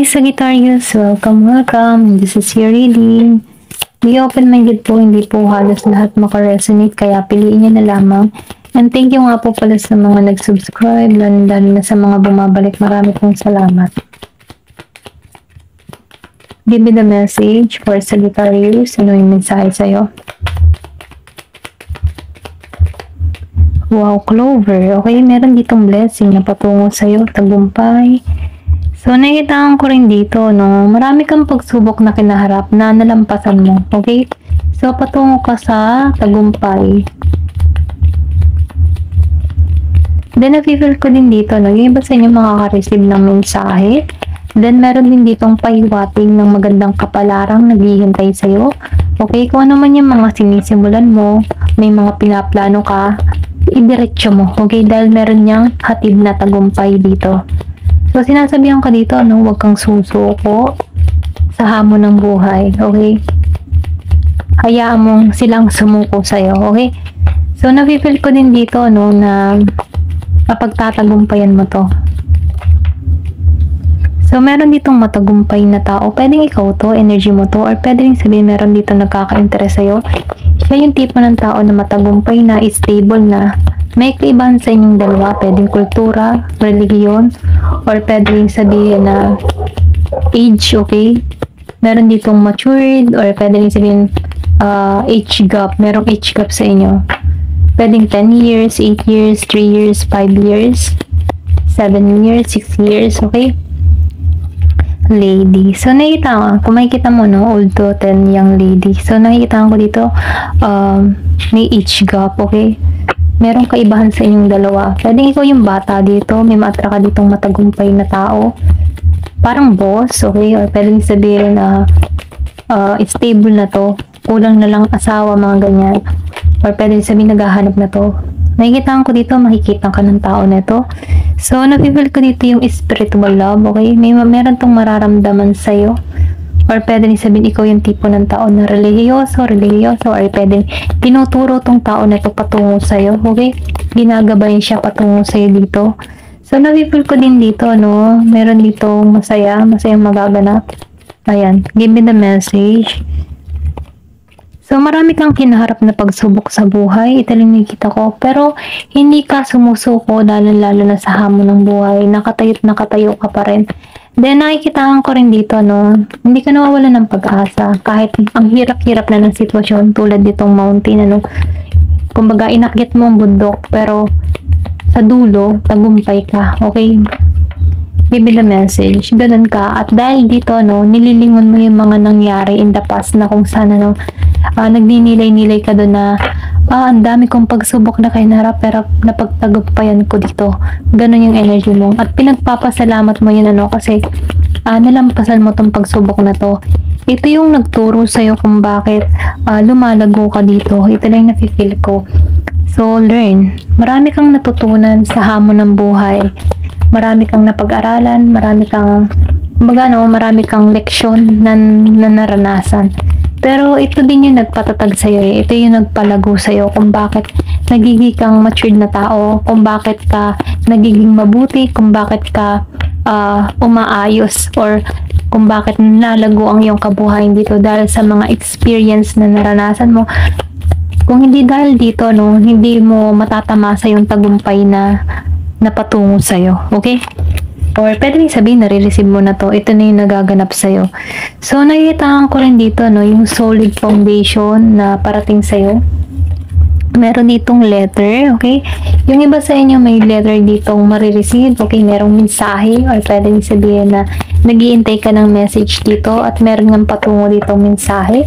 Hi Sagittarius, welcome. This is your reading. Be open-minded po, hindi po halos lahat makaresonate, kaya piliin nyo na lamang. And thank you nga po pala sa mga nag-subscribe, lalo na sa mga bumabalik. Marami pong salamat. Give me the message for Sagittarius. Ano yung mensahe sa'yo? Wow, Clover. Okay, meron ditong blessing na patungo sa'yo, tagumpay. So, nakitaan ko rin dito, no? Marami kang pagsubok na kinaharap na nalampasan mo, okay? So, patungo ka sa tagumpay. Then, nafe-feel ko din dito, no? Yung iba sa inyo makaka-receive ng mensahe. Then, meron din ditong pahiwating ng magandang kapalarang naghihintay sa'yo. Okay? Kung ano man yung mga sinisimulan mo, may mga pinaplano ka, idiretso mo, okay? Dahil meron niyang hatid na tagumpay dito. So, sinasabihan ka dito, no, huwag kang susuko sa hamon ng buhay, okay? Hayaan mong silang sumuko sa'yo, okay? So, nafe-feel ko din dito, no, na mapagtatagumpayan mo to. So, meron ditong matagumpay na tao. Pwedeng ikaw to, energy mo to, or pwedeng sabihin meron dito nagkaka-interest sa'yo. Siya yung tipo ng tao na matagumpay na, stable na. May kaibahan sa inyong dalawa, pwedeng kultura, religion, or pwedeng sabihin na age, okay? Meron ditong matured, or pwedeng sabihin age gap, merong age gap sa inyo. Pwedeng 10 years, 8 years, 3 years, 5 years, 7 years, 6 years, okay? Lady. So, nakikita ko, kung makikita mo, no, old to 10 young lady. So, nakikita ko dito, may age gap, okay? Merong kaibahan sa inyong dalawa. Pwedeng ikaw yung bata dito, may maatra ka ditong matagumpay na tao. Parang boss, okay? Or pwedeng sabihin na stable na to. Kulang na lang asawa, mga ganyan. Or pwedeng sabihin naghahanap na to. Nakikita ko dito, makikita ka ng tao na to. So, nafe-feel ko dito yung spiritual love, okay? Meron tong mararamdaman sa'yo. Or pwede rin sabihin ikaw yung tipo ng tao na religyoso, or pwede tinuturo tong tao na ito patungo sa'yo, okay? Ginagabayan siya patungo sa'yo dito. So, nafe-feel ko din dito, no? Meron dito masayang magaganap. Ayan, give me the message. So, marami kang kinaharap na pagsubok sa buhay. Ito lang nakikita ko. Pero, hindi ka sumusuko lalo na sa hamon ng buhay. Nakatayo ka pa rin. Then, nakikitaan ko rin dito, no? Hindi ka nawawala ng pag-asa. Kahit ang hirap-hirap na ng sitwasyon tulad ditong mountain, ano? Kumbaga, inakyat mo ang bundok. Pero, sa dulo, tagumpay ka. Okay? Give me the message. Ganun ka. At dahil dito, no, nililingon mo yung mga nangyari in the past na kung saan, ano, nagninilay-nilay ka doon na ang dami kong pagsubok na kinarap pero napagtagumpayan ko dito. Ganun yung energy mo. At pinagpapasalamat mo yun, ano, kasi nalampasan mo tong pagsubok na to. Ito yung nagturo sa'yo kung bakit lumalago ka dito. Ito lang yung nafe-feel ko. So, learn. Marami kang natutunan sa hamon ng buhay. Marami kang napag-aralan, marami kang leksyon na naranasan. Pero ito din yung nagpatatag sa'yo eh. Ito yung nagpalago sa'yo kung bakit nagiging kang matured na tao, kung bakit ka nagiging mabuti, kung bakit ka umaayos, or kung bakit nalago ang iyong kabuhayan dito dahil sa mga experience na naranasan mo. Kung hindi dahil dito, no, hindi mo matatamasa yung tagumpay na patungo sa'yo. Okay? Or pwede rin sabihin, nare-receive mo na to. Ito na yung nagaganap sa'yo. So, nakikitaan ko rin dito, no, yung solid foundation na parating sa'yo. Meron ditong letter, okay? Yung iba sa inyo may letter ditong marireceive, okay? Merong mensahe, or pwede rin sabihin na nag-iintay ka ng message dito at meron ng patungo ditong mensahe.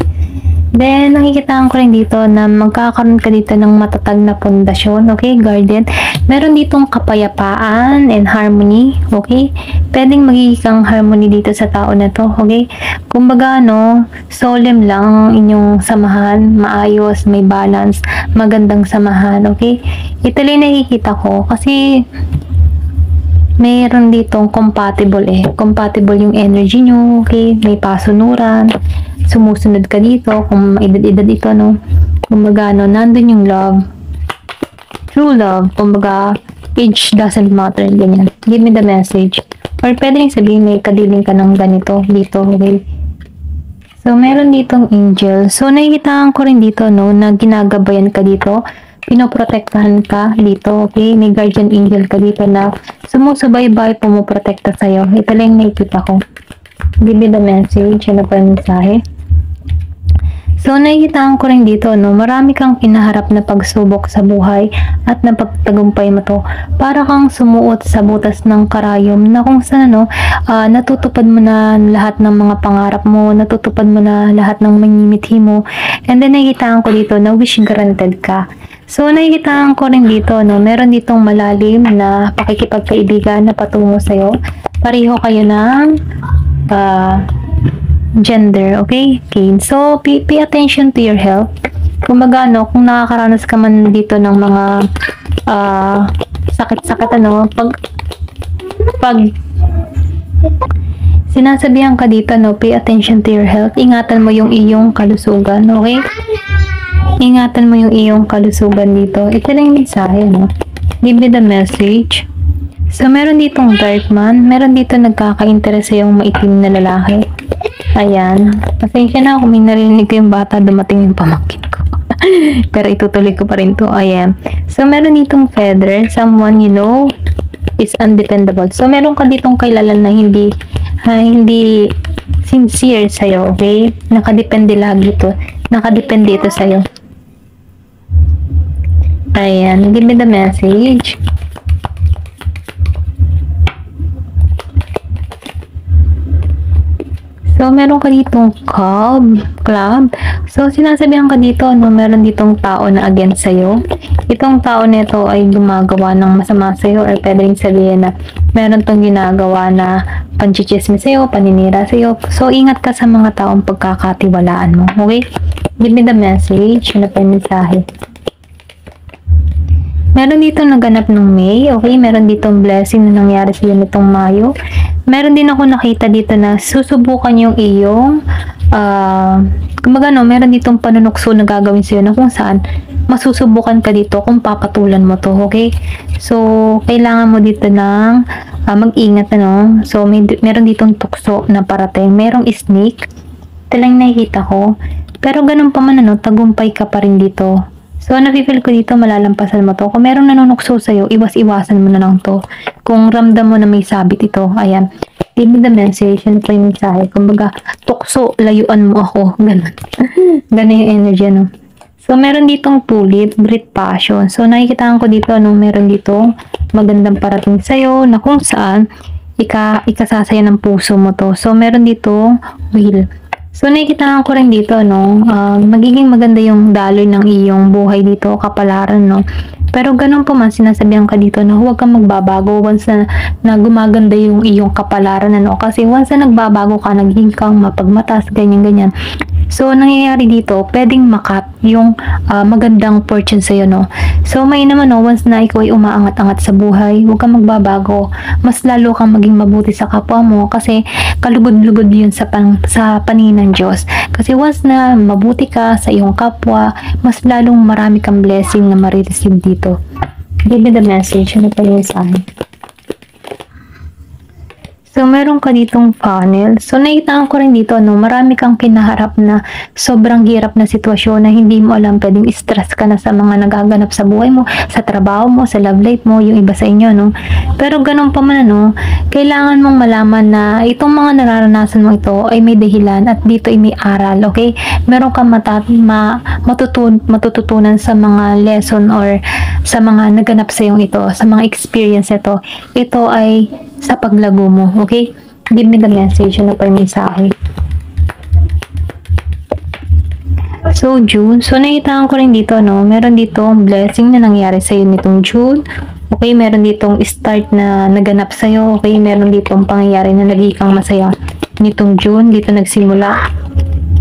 Then, nakikitaan ko rin dito na magkakaroon ka dito ng matatag na pundasyon, okay, guardian. Meron ditong kapayapaan and harmony, okay. Pwedeng magiging kang harmony dito sa tao na to, okay. Kumbaga, no, solemn lang ang inyong samahan, maayos, may balance, magandang samahan, okay. Ito lang nakikita ko kasi mayroon ditong compatible eh. Compatible yung energy nyo, okay? May pasunuran. Sumusunod ka dito. Kung edad-edad ito, no? Kumbaga, no? Nandun yung love. True love. Kumbaga, age doesn't matter, ganyan. Give me the message. Or pwede rin sabihin may kadiling ka ng ganito dito, okay? So, meron ditong angel. So, nakikita ko rin dito, no, na ginagabayan ka dito. Pinoprotektahan ka dito, okay? May guardian angel ka dito na sumusubaybay, pumuprotekta sa'yo. Ito lang yung nakikita ko. Give me the message. Ano pa yung mensahe? So, nakikita ko rin dito, no, marami kang kinaharap na pagsubok sa buhay at napagtagumpay mo to. Para kang sumuot sa butas ng karayom na kung saan, no, natutupad mo na lahat ng mga pangarap mo, natutupad mo na lahat ng mangyimithi mo. And then, nakikita ko dito na wish granted ka. So, nakikita ko rin dito, no, meron ditong malalim na pakikipagkaibigan na patungo sa'yo. Pareho kayo ng gender, okay? Okay. So, pay attention to your health. Kumbaga, no, kung nakakaranas ka man dito ng mga sakit-sakit, ano, pag sinasabihan ka dito, no, pay attention to your health. Ingatan mo yung iyong kalusugan, okay? Ingatan mo yung iyong kalusugan dito. Ito lang yung mensahe, no? Give me the message. So, meron ditong dark man. Meron dito nagkaka-interest sa yung maitim na lalaki. Ayan. Pasensya na kung may narinig ko yung bata, dumating yung pamangkin ko. Pero itutuloy ko pa rin to. Ayan. So, meron ditong feather. Someone you know is undependable. So, meron ka ditong kilala na hindi sincere sa'yo, okay? Nakadepende lagi ito. Nakadepende ito sa'yo. Ayan. Give me the message. So, meron ka ditong club. So, sinasabihan ka dito, no, meron ditong tao na against sa'yo. Itong tao na ito ay gumagawa ng masama sa'yo or pwede rin sabihin na meron tong ginagawa na panchichismis sa'yo, paninira sa'yo. So, ingat ka sa mga taong pagkakatiwalaan mo. Okay? Give me the message. Ano pa yung mensahe? Meron dito naganap ng May, okay? Meron ditong blessing na nangyari sa iyo nitong Mayo. Meron din ako nakita dito na susubukan yung iyong, kumbaga, no, meron ditong panunukso na gagawin sa iyo na kung saan masusubukan ka dito kung papatulan mo to, okay? So, kailangan mo dito ng mag-ingat, ano? So, meron ditong tukso na parating. Merong snake. Ito lang nakikita ko. Pero ganun pa man, ano, tagumpay ka pa rin dito. So, nafe-feel ko dito, malalampasan mo to. Kung meron nanunukso sa'yo, iwas-iwasan mo na lang to. Kung ramdam mo na may sabit ito, ayan. Give me the message, ano pa yung mensahe. Kumbaga, tukso, layuan mo ako. Ganun. Ganun yung energy, no? So, meron ditong tulip, great passion. So, nakikita ko dito, no, meron ditong magandang parating sa'yo na kung saan ikasasaya ng puso mo to. So, meron ditong wheel. So, nakikita ko rin dito, no, magiging maganda yung daloy ng iyong buhay dito, kapalaran, no. Pero ganun pa man, sinasabihan ka dito na huwag kang magbabago once na gumaganda yung iyong kapalaran, ano. Kasi once na nagbabago ka, naging kang mapagmatas, ganyan-ganyan. So, nangyayari dito, pwedeng makat yung magandang fortune sa'yo, no. So, may naman, no, once na ikaw ay umaangat-angat sa buhay, huwag kang magbabago. Mas lalo kang maging mabuti sa kapwa mo kasi kalubod-lubod yun sa paningin ng Diyos. Kasi once na mabuti ka sa iyong kapwa, mas lalong marami kang blessing na marireceive dito. Give me the message. Ano pa yung sa'yo? So, meron ka ditong funnel. So, nakita ko rin dito, no, marami kang kinaharap na sobrang hirap na sitwasyon na hindi mo alam, pwedeng stress ka na sa mga nagaganap sa buhay mo, sa trabaho mo, sa love life mo, yung iba sa inyo, no. Pero ganun pa man, no, kailangan mong malaman na itong mga nararanasan mo ito ay may dahilan at dito ay may aral, okay? Meron kang matututunan sa mga lesson or sa mga naganap sa iyong ito, sa mga experience ito. Ito ay sa paglago mo, okay? Give me the message. Ano pa yung mensahe? So, June. So, nakita ko rin dito, no? Meron ditong blessing na nangyari sa'yo nitong June. Okay, meron ditong start na naganap sa'yo. Okay, meron ditong pangyayari na naging kang masaya nitong June. Dito nagsimula.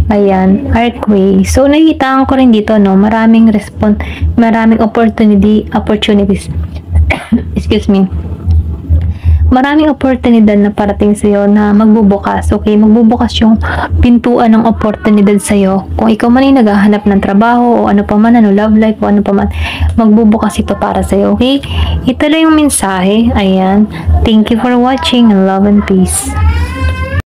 Ayan, archway. So, nakita ko rin dito, no? Maraming opportunities. Excuse me. maraming oportunidad na parating sa'yo na magbubukas, okay? Magbubukas yung pintuan ng oportunidad sa'yo. Kung ikaw man ay naghahanap ng trabaho o ano pa man, ano, love life o ano pa man, magbubukas ito para sa'yo, okay? Ito lang yung mensahe. Ayan. Thank you for watching. Love and peace.